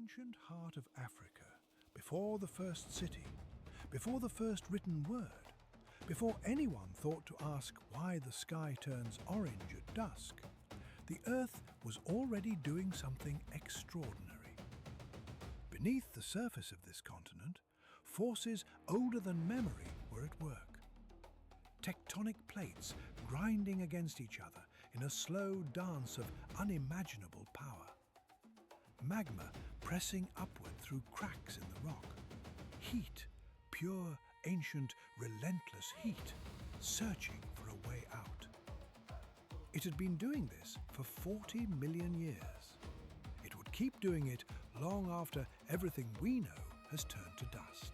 ancient heart of Africa, before the first city, before the first written word, before anyone thought to ask why the sky turns orange at dusk, the Earth was already doing something extraordinary. Beneath the surface of this continent, forces older than memory were at work. Tectonic plates grinding against each other in a slow dance of unimaginable power. Magma pressing upward through cracks in the rock. Heat, pure, ancient, relentless heat, searching for a way out. It had been doing this for 40 million years. It would keep doing it long after everything we know has turned to dust.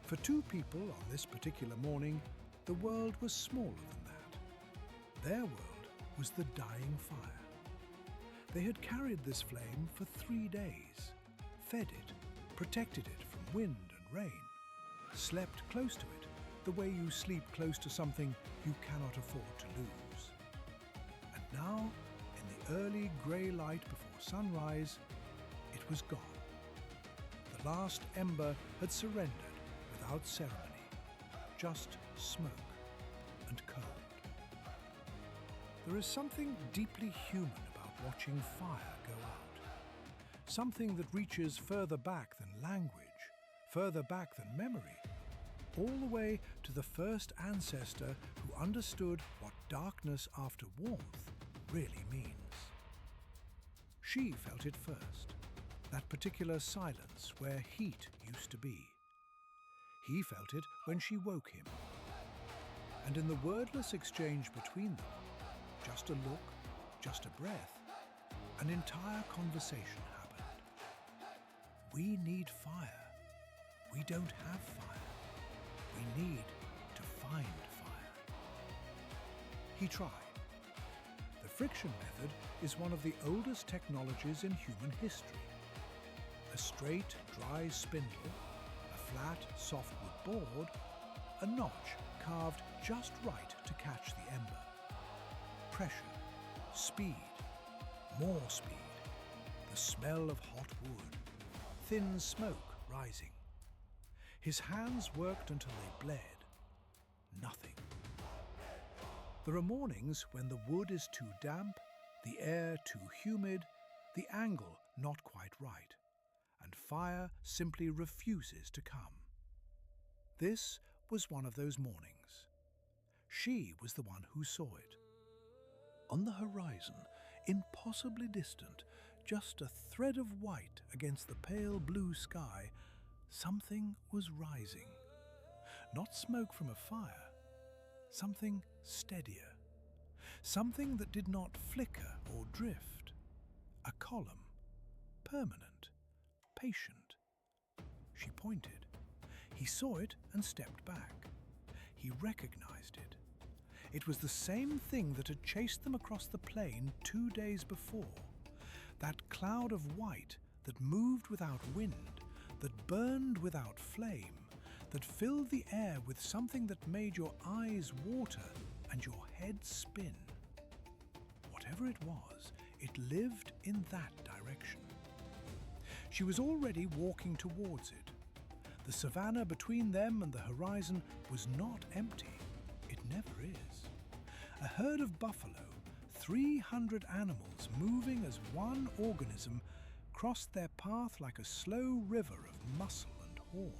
For two people on this particular morning, the world was smaller than that. Their world was the dying fire. They had carried this flame for 3 days, fed it, protected it from wind and rain, slept close to it the way you sleep close to something you cannot afford to lose. And now, in the early grey light before sunrise, it was gone. The last ember had surrendered without ceremony, just smoke and cold. There is something deeply human about watching fire go out. Something that reaches further back than language, further back than memory, all the way to the first ancestor who understood what darkness after warmth really means. She felt it first, that particular silence where heat used to be. He felt it when she woke him. And in the wordless exchange between them, just a look, just a breath, an entire conversation happened. We need fire. We don't have fire. We need to find fire. He tried. The friction method is one of the oldest technologies in human history. A straight, dry spindle, a flat, softwood board, a notch carved just right to catch the ember. Pressure, speed, more speed, the smell of hot wood, thin smoke rising. His hands worked until they bled. Nothing. There are mornings when the wood is too damp, the air too humid, the angle not quite right, and fire simply refuses to come. This was one of those mornings. She was the one who saw it. On the horizon, impossibly distant, just a thread of white against the pale blue sky, something was rising. Not smoke from a fire, something steadier. Something that did not flicker or drift. A column, permanent, patient. She pointed. He saw it and stepped back. He recognized it. It was the same thing that had chased them across the plain 2 days before. That cloud of white that moved without wind, that burned without flame, that filled the air with something that made your eyes water and your head spin. Whatever it was, it lived in that direction. She was already walking towards it. The savanna between them and the horizon was not empty. It never is. A herd of buffalo, 300 animals moving as one organism, crossed their path like a slow river of muscle and horn.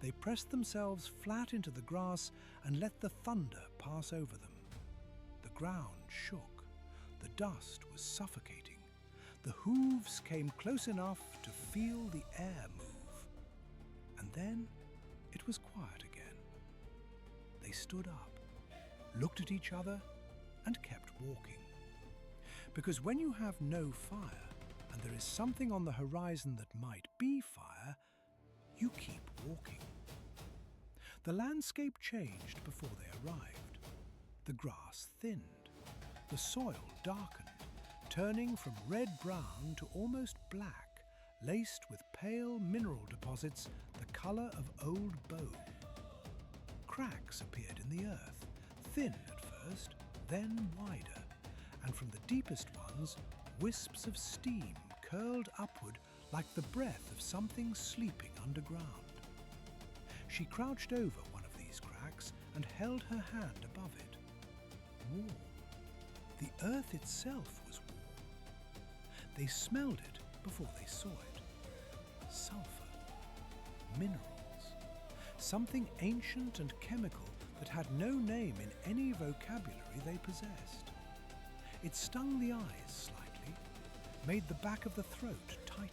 They pressed themselves flat into the grass and let the thunder pass over them. The ground shook. The dust was suffocating. The hooves came close enough to feel the air move. And then it was quiet again. They stood up, looked at each other, and kept walking. Because when you have no fire, and there is something on the horizon that might be fire, you keep walking. The landscape changed before they arrived. The grass thinned. The soil darkened, turning from red-brown to almost black, laced with pale mineral deposits the colour of old bone. Cracks appeared in the earth, thin at first, then wider, and from the deepest ones, wisps of steam curled upward like the breath of something sleeping underground. She crouched over one of these cracks and held her hand above it. Warm. The earth itself was warm. They smelled it before they saw it. Sulfur. Minerals. Something ancient and chemical that had no name in any vocabulary they possessed. It stung the eyes slightly, made the back of the throat tighten.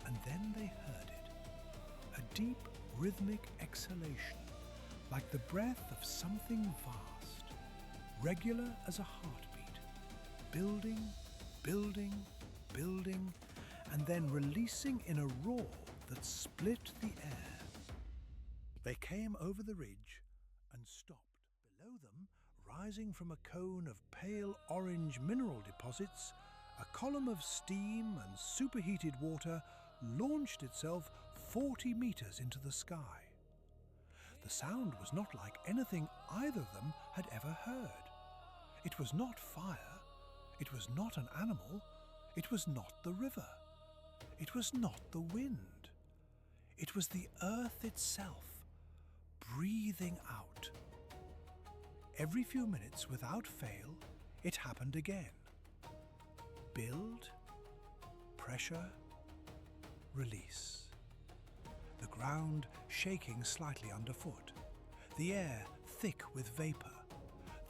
And then they heard it. A deep, rhythmic exhalation, like the breath of something vast, regular as a heartbeat, building, building, building, and then releasing in a roar that split the air. They came over the ridge and stopped. Below them, rising from a cone of pale orange mineral deposits, a column of steam and superheated water launched itself 40 meters into the sky. The sound was not like anything either of them had ever heard. It was not fire, it was not an animal, it was not the river, it was not the wind. It was the earth itself, breathing out. Every few minutes, without fail, it happened again. Build, pressure, release. The ground shaking slightly underfoot, the air thick with vapor,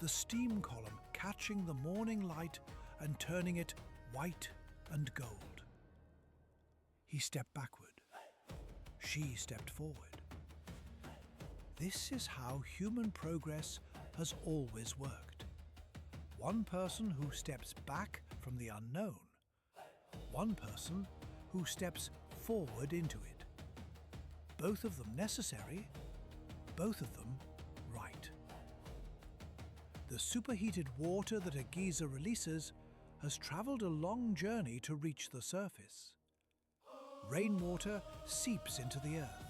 the steam column catching the morning light and turning it white and gold. He stepped backward. She stepped forward. This is how human progress has always worked. One person who steps back from the unknown. One person who steps forward into it. Both of them necessary, both of them right. The superheated water that a geyser releases has traveled a long journey to reach the surface. Rainwater seeps into the earth,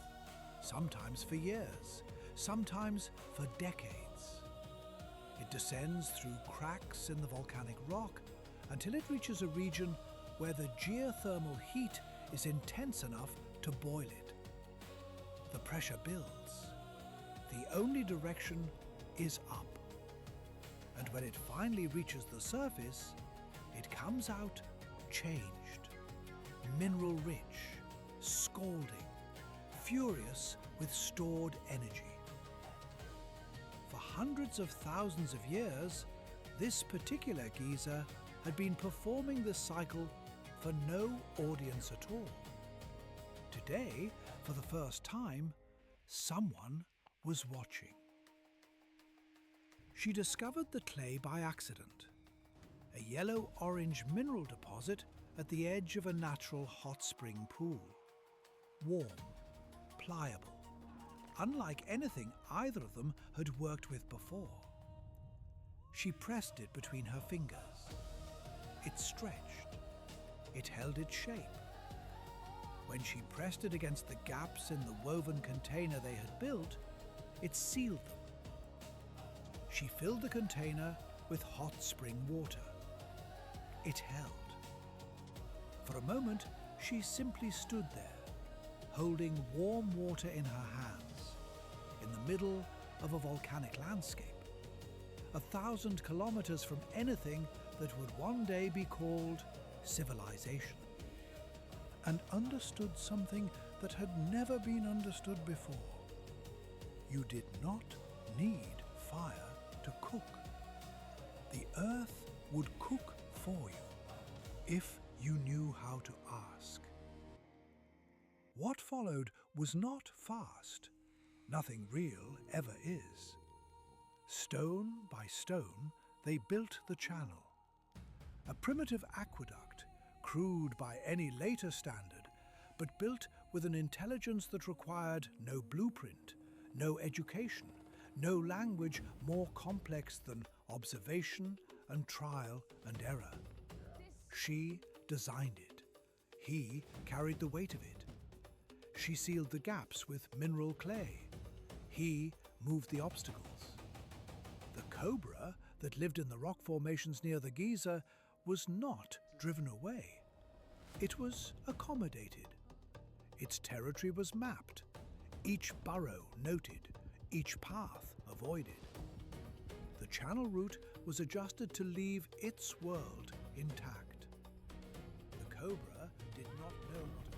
sometimes for years, sometimes for decades. It descends through cracks in the volcanic rock until it reaches a region where the geothermal heat is intense enough to boil it. The pressure builds. The only direction is up. And when it finally reaches the surface, it comes out changed, mineral-rich, scalding, furious with stored energy. For hundreds of thousands of years, this particular geyser had been performing this cycle for no audience at all. Today, for the first time, someone was watching. She discovered the clay by accident, a yellow-orange mineral deposit at the edge of a natural hot spring pool. Warm, pliable, unlike anything either of them had worked with before. She pressed it between her fingers. It stretched. It held its shape. When she pressed it against the gaps in the woven container they had built, it sealed them. She filled the container with hot spring water. It held. For a moment, she simply stood there, holding warm water in her hands, in the middle of a volcanic landscape, 1,000 kilometers from anything that would one day be called civilization, and understood something that had never been understood before. You did not need fire to cook. The earth would cook for you if you knew how to ask. What followed was not fast. Nothing real ever is. Stone by stone, they built the channel. A primitive aqueduct, crude by any later standard, but built with an intelligence that required no blueprint, no education, no language more complex than observation and trial and error. She designed it. He carried the weight of it. She sealed the gaps with mineral clay. He moved the obstacles. The cobra that lived in the rock formations near the geyser was not driven away. It was accommodated. Its territory was mapped, each burrow noted, each path avoided. The channel route was adjusted to leave its world intact. The cobra did not know what